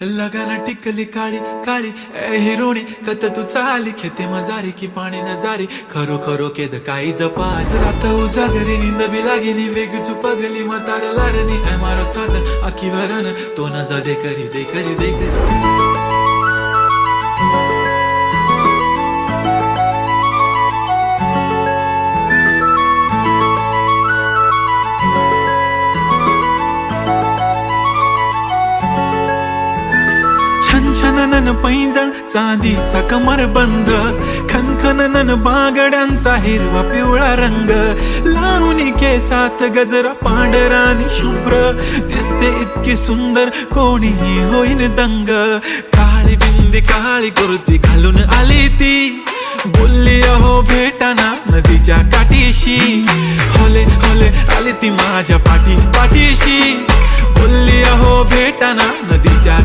लगाना टिकली काळी काळी ए हिरोणी कत तू चाली खेते मजारी की पाणी नजारी खरो खरो केद काही जपाल रात उजागरी निंद बी लागेनी वेग चुपगली मतार लारणी ए मारो साजन आखी वरन तो न जा दे करी दे करी दे करी छनछनन पैंजण चांदीचा कमर बंद खनखनन बागड्यांचा हिरवा पिवळा रंग लावणी केसात गजरा पांढरानी शुभ्र दिसते इतकी सुंदर कोणीही होईन दंग काळी बिंदी काळी कुर्ती घालून आली ती बोलली अहो भेटाना नदीच्या काठीशी होले होले आली ती माझ्या पाठीशी बोलली अहो भेटाना नदीच्या